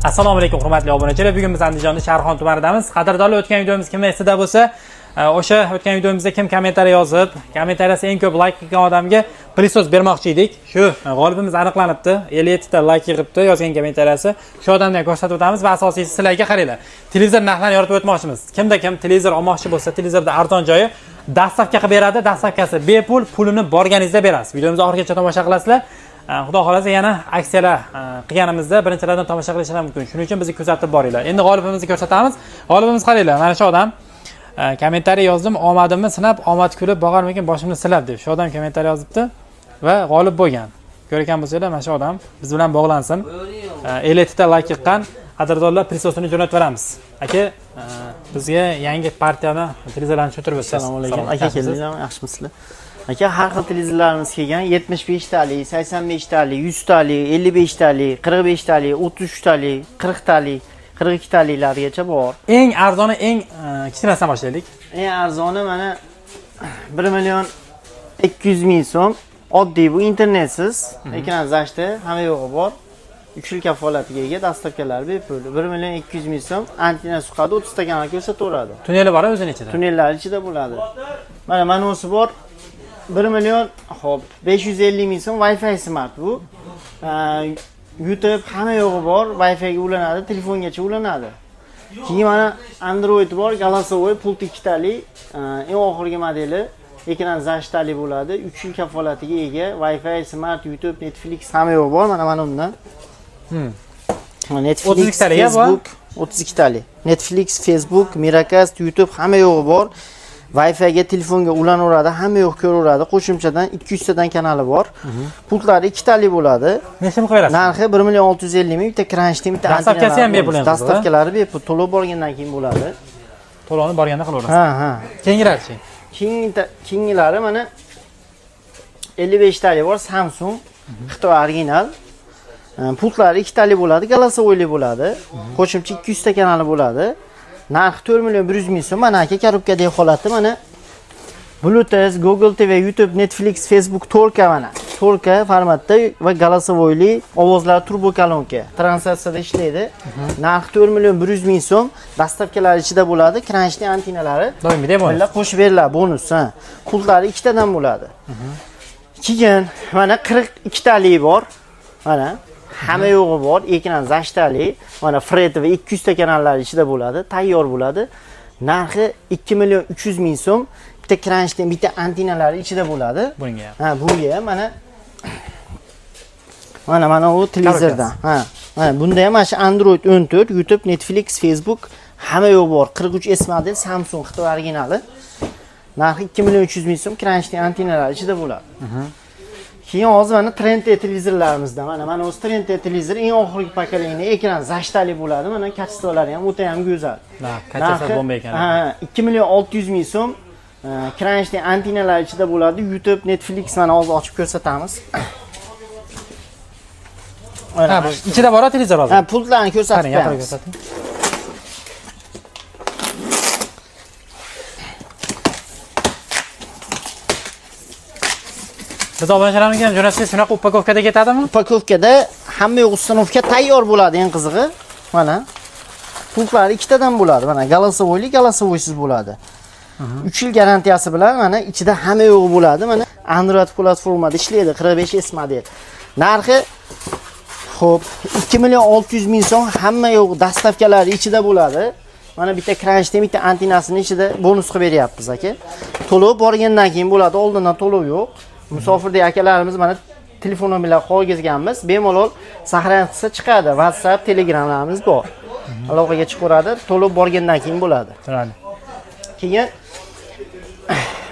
Assalomu alaykum hurmatli obunachilar. Bugun biz Andijonda Sharxon tumanidamiz. Qadrdonlar, o'tgan videomiz kim esida bo'lsa, o'sha o'tgan videomizda kim kommentariy yozib, kommentariyasi eng ko'p like qilgan odamga prisos bermoqchi edik. Shu g'olibimiz aniqlanibdi. 57 ta like yig'ibdi yozgan kommentariyasi. Shu odamdan ko'rsatib o'tamiz va asosiysi sizlarga qaranglar. Televizor narxlarini yoritib o'tmoqchimiz. Kimda kim televizor olmoqchi bo'lsa, televizorda arzon joyi dastavka qilib beradi. Dastavkasi bepul, pulini borganingizda berasiz. Videomizni oxirigacha tomosha qilasizlar. Xudo xolasa yana aksiyalar qilganimizda birinchilardan tomosha qilishingiz mumkin. Shuning uchun bizni kuzatib boringlar. Endi g'olibimizni ko'rsatamiz. G'olibimiz qaranglar, mana shu odam kommentariy yozdim, omadimni sinab, omad kulib bog'armikin boshimni silab deb. Shu odam kommentariy yozibdi va g'olib bo'lgan. Ko'rgan bo'lsanglar, mana shu odam biz bilan bog'lansin. 50 ta like yiqqan qadrdonlar prisosini jo'natib beramiz. Aka, bizga yangi partiyani televizorlarni tushuntirib o'tasiz. Assalomu alaykum. Aka keldingizmi? Yaxshimisizlar? Aka, har xil televizorlarimiz kelgan. 75 talik, 85 talik, 100 talik, 55 talik, 45 talik, 33 talik, 40 talik, 42 taliklargacha bor. Eng arzoni, eng kichkinasidan boshlaylik. Eng arzoni mana 1 million 200 ming so'm. Oddiy bu internetsiz, ekran zashti, hamma yo'g'i bor. 3 yil kafolatiga ega, dastavkalar bepul. 1 million 200 ming so'm, antenna suqadi, 30 ta kanal ko'rsataveradi. Tunneli bor o'zining ichida. Tunnellar ichida bo'ladi. Mana manosi bor. 1 million, hop, 550 ming so'm Wi-Fi smart bu. YouTube hamma yo'g'i bor, Wi-Fi ga ulanadi, telefongacha ulanadi. Keyin mana Android bor, Galasovoy pult 2 talik, eng oxirgi modeli, ekran zashtali bo'ladi, 3 yil kafolatiga ega, Wi-Fi smart, YouTube, Netflix hamma yo'g'i bor, mana bundan. Netflix, 32 talik Facebook, 32 talik. Netflix, Facebook, Miracast, YouTube hamma yo'g'i bor. Wi-Fi ga telefonga ulanaveradi, hamma yo'q ko'raveradi. Qo'shimchadan 200 tadan kanali bor. Pultlari 2 talik bo'ladi. Nechta qilib berasiz? Narxi 1 million 650 ming, bitta kranchda, bitta antena. Dastavkasi ham bepul endi. Dastavkalari bepul, to'lov borgandan keyin bo'ladi. To'lovni borganda qilaverasiz. Ha. Keyingilarchi? Keyingilari mana 55 talik bor, Samsung, Xitoy original. Pultlari 2 talik bo'ladi, Galasovoyli bo'ladi. Qo'shimcha 200 ta kanali bo'ladi. Narxi 4 million 100 ming so'm. Mana aka korobkadagi holati mana. Bluetooth, Google TV, YouTube, Netflix, Facebook 4K mana. 4K formatda va Galasovoyli, ovozlar turbo kolonka. Translyatsiyada ishlaydi. Narxi 4 million 100 ming so'm. Dastavkalar ichida bo'ladi, kranchli antennalari. Doimiy bo'ladi. Bular qo'shib beriladi, bonus, ha. Pultlari 2 tadan bo'ladi. Keyin mana 42 talik bor. Mana hamma yo'g'i bor, ekran zashtali, mana Fred va 200 ta kanallar ichida bo'ladi, tayyor bo'ladi. Narxi 2 million 300 ming so'm. Bitta kranchda, bitta antennalari ichida bo'ladi. Bunga. Ha, bunga mana u televizordan. Ha. Mana bunda ham mana shu Android 14, YouTube, Netflix, Facebook hamma yo'q bor. 43S model Samsung Xitoy originali. Narxi 2 million 300 ming so'm, kranchli antennalar ichida bo'ladi. Keyin hozir mana Trend televizorlarimizda mana o'z Trend televizor eng oxirgi pokoleniya, ekran zashtali bo'ladi. Mana kachestolari ham o'ta ham go'zal. Kachesi bomba ekan. Ha, 2 million 600 ming so'm. Kranchli antennalar ichida bo'ladi. YouTube, Netflix mana hozir ochib ko'rsatamiz. Ha, bu ichida bor televizor hozir. Ha, pultlarni ko'rsatib beramiz. Biz obunachilarimizga ham jo'natsangiz shunaqa upakovkada ketadimi? Upakovkada hamma yo'q ustanovka tayyor bo'ladi, eng qizig'i. Mana pultlari 2 tadan bo'ladi. Mana Galasovoyli, Galasovoysiz bo'ladi. 3 yil garantiyasi bilan mana ichida hamma yo'q bo'ladi. Mana Android platformada ishlaydi, 45S model. Narxi xo'p, 2 million 600 ming so'm, hamma yo'q dastavkalari ichida bo'ladi. Mana bitta kranchda, bitta antennasini ichida bonus qilib beryapmiz aka. To'lov borgandan keyin bo'ladi, oldindan to'lov yo'q. Musofirdagi akalarimiz mana telefon nomerlarini qoldirganmiz. Bemalol saqlanib qilsa chiqadi. WhatsApp, Telegramlarimiz bor. Aloqaga chiqaradi, to'lov borgandan keyin bo'ladi. To'g'ri. Keyin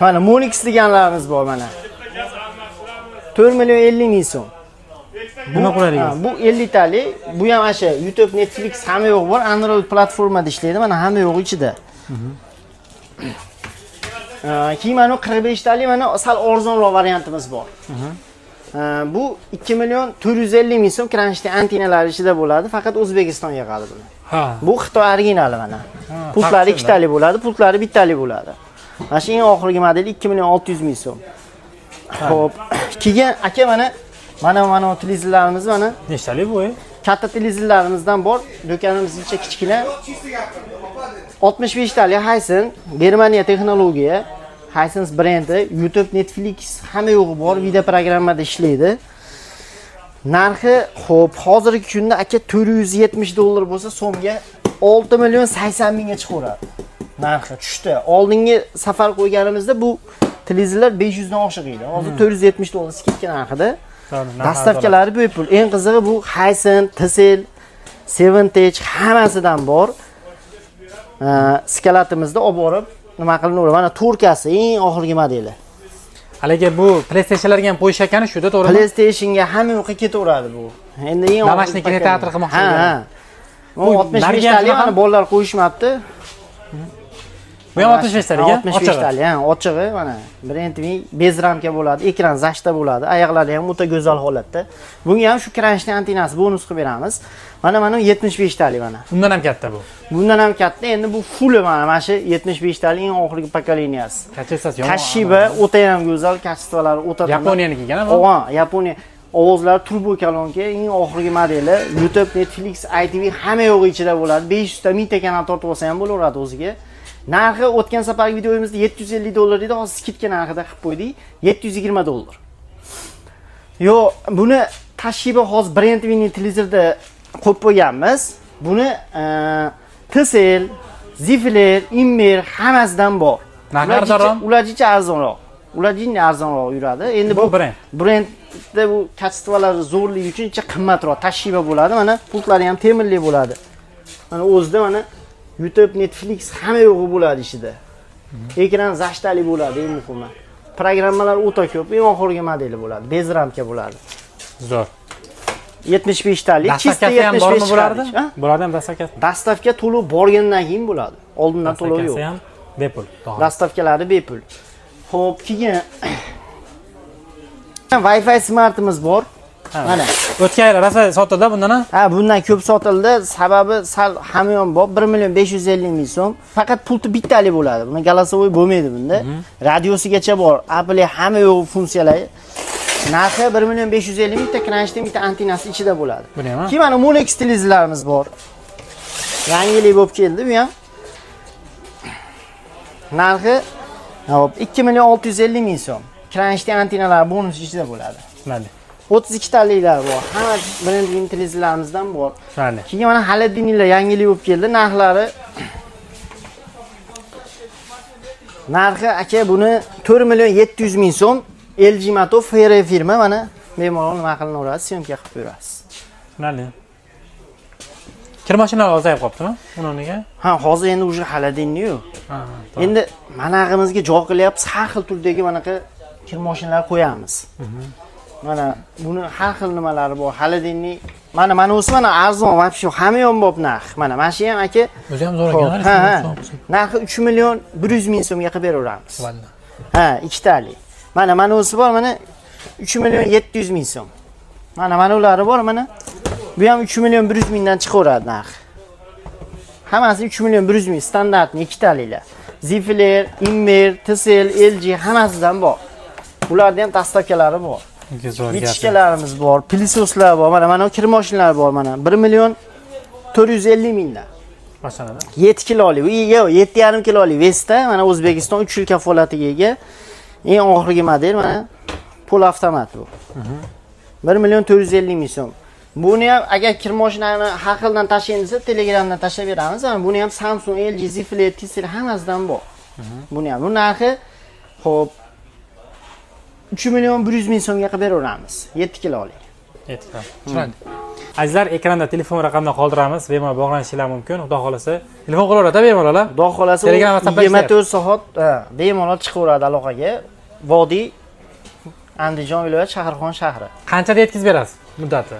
mana Monix deganlarimiz bor mana. 4 million 50 ming so'm. Nima qulaylik? Bu 50 talik. Bu ham o'sha YouTube, Netflix hamma yo'q bor. Android platformada ishlaydi. Mana hamma yo'q ichida. Keyin mana 45 talik mana sal arzonroq variantimiz bor. Bu 2 million 450 ming so'm, kranchli antennalar ichida bo'ladi, faqat O'zbekistonga qoladi buni. Ha. Bu Xitoy originali mana. Pultlari 2 talik bo'ladi, pultlari 1 talik bo'ladi. Mana shu eng oxirgi model 2 million 600 ming so'm. Xo'p, keyin aka mana televizorlarimiz mana. Nechtalik bu? katta televizorlarimizdan bor. Do'konimizcha kichkina 65 talik Hisense Germaniya texnologiya, Hisense brendi, YouTube, Netflix hamma yo'g'i bor, video programmada ishlaydi. Narxi xo'p, hozirgi kunda aka $470 bo'lsa, so'mga 6 million 80 mingga chiqaveradi. Narxi tushdi. Oldingi safar qo'yganimizda bu televizorlar 500 dan oshiq edi. Hozir $470 skidka narxida. Dastavkalari bepul. Eng qizig'i bu Hisense, Tcel, 7Tech hammasidan bor. Skalatimizda olib borib nima qilinaveradi? Mana to'rkasi eng oxirgi modeli. Haliga bu PlayStationlarga ham qo'yish ekani shu-da, to'g'rimi? PlayStationga hamma yoqqa ketaveradi bu. Endi eng Namashni kinoteatr qilmoqchi bo'lgan. Bu 65 talik mana bolalar qo'yishmabdi. Bu ham 65 taliga? 65 talik, ochig'i mana brendning bez ramka bo'ladi, ekran zashta bo'ladi, oyoqlari ham o'ta go'zal holatda. Bunga ham shu kranchning antenasi bonus qilib beramiz. Mana 75 talik mana. Undan ham katta bu. Bundan ham katta. Endi bu full mana shu 75 talik eng oxirgi pokoleniyasi. Kachesasi yomon. Kashiba o'ta ham go'zal, kachестволari o'ta Yaponiyani kelgan bu. Yaponiya. Ovozlar turbo kolonka, eng oxirgi modeli. YouTube, Netflix, ITV hamma yo'g'i ichida bo'ladi. 500 ta 1000 ta kanal tortib olsa ham bo'laveradi o'ziga. Narxi o'tgan safargi videomizda $750 edi, hozir skidka narxida qilib qo'ydik, $720. Yo, buni Toshiba hozir brendning televizorda qo'yib qo'yganmiz. Buni Tcel, Zifler, Immer hammasidan bor. Narxi arzonroq? Ularjicha arzonroq. Ularjicha arzonroq yuradi. Endi bu brendda bu kачестволari zo'rligi uchun ancha qimmatroq Toshiba bo'ladi. Mana pultlari ham temirli bo'ladi. Mana o'zida mana YouTube, Netflix hamma yo'g'i bo'ladi ichida. Ekran zashtali bo'ladi, eng muhimi. Programmalar o'ta ko'p, eng oxirgi modeli bo'ladi, bez ramka bo'ladi. Zo'r. 75 talik, chista 75 bo'lardi. Bulardan dastavkasi. Dastavka to'lov borgandan keyin bo'ladi. Oldindan to'lov yo'q. Dastavkasi ham bepul. Dastavkalari bepul. Xo'p, keyin Wi-Fi smartimiz bor. Mana o'tgan yil rosa sotildi bundan. Bundan ko'p sotildi. Sababi sal hamyon bor. 1.550.000 so'm. Faqat pulti bittalik bo'ladi. Buni голосовой bo'lmaydi bunda. Radiosigacha bor. Apple hamma yo'q funksiyalari. Narxi 1.550.000 ta kranchda bitta antenasi ichida bo'ladi. Keyin mana Monex televizorlarimiz bor. Yangilik bo'lib keldi bu ham. Narxi 2.650.000 so'm. Kranchda antenalar bonus ichida bo'ladi. Mana 32 taliklar bor. Hamma brendning televizorlarimizdan bor. Keyin mana Haladinlar yangilik bo'lib keldi. Narxi aka buni 4.700.000 so'm. LG Moto Fere firma mana bemalol nima qilinaveradi, syomka qilib berasiz. Tushunarli. Kir mashinalar ozayib qolibdimi? Uniga? Hozir endi уже Haladinni yo'q. Endi manag'imizga joy qilyapmiz, har xil turdagi manaqa kir mashinalar qo'yamiz. Mana buni har xil nimalari bor. Haladinni mana o'zi mana arzon, вообще hamma ham bor narx. Mana shu ham aka o'zi ham zo'r ekan. Narxi 3.100.000 so'mga qilib beraveramiz. Ikkitalik. Mana o'zi bor, mana 3.700.000 so'm. Mana ulari bor, mana. Bu ham 3.100.000 dan chiqaveradi narxi. Hammasi 3.100.000 standartni ikkitaliklar. Zifler, Immer, Tcel, LG hammasidan bor. Ularda ham dastavkalari bor. Vichkalarimiz bor, pilisoslar bor, mana kir mashinalar bor, mana 1.450.000 dan. Masalada 7 kilolik, 7,5 kilolik Vesta, mana O'zbekiston 3 yil kafolatiga ega. Eng oxirgi model mana pol avtomat bu. 1.450.000 so'm. Buni ham agar kir mashinani har xildan tashlaymiz desa, Telegramdan tashlab beramiz. Buni ham Samsung, LG, Zifler, Tcel hammasidan bor. Buni ham bu narxi xo'p 3.100.000 so'mga qilib beraveramiz. 7 kilolik. 7 kilo. Tushunarli. Azizlar, ekranda telefon raqamini qoldiramiz, bemalol bog'lanishingiz mumkin. Xudo xolasa, telefon qilaveradi bemalol. Xudo xolasa 24 soat bemalol chiqaveradi aloqaga. Vodiy Andijon viloyat Shahrixon shahri. Qanchada yetkazib berasiz muddati?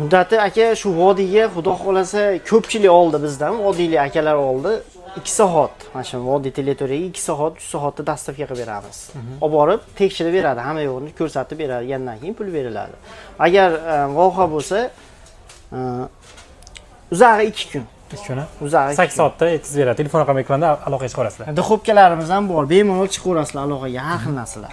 Muddati aka shu vodiyga xudo xolasa ko'pchilik oldi bizdan, vodiyli akalar oldi. 2 soat. Mana shu vodiy territoriyaga 2 soat, 3 soatda dastavka qilib beramiz. Olib borib, tekshirib beradi, hamma yo'g'ini ko'rsatib beradigandan keyin pul beriladi. Agar voha bo'lsa, uzag'i 2 kun. 2 kun. Uzag'i 8 soatda yetkazib beradi. Telefon raqami ekranda aloqaga chiqarasizlar. Duxovkalarimiz ham bor. Bemalol chiqaverasizlar aloqaga har xil narsalar.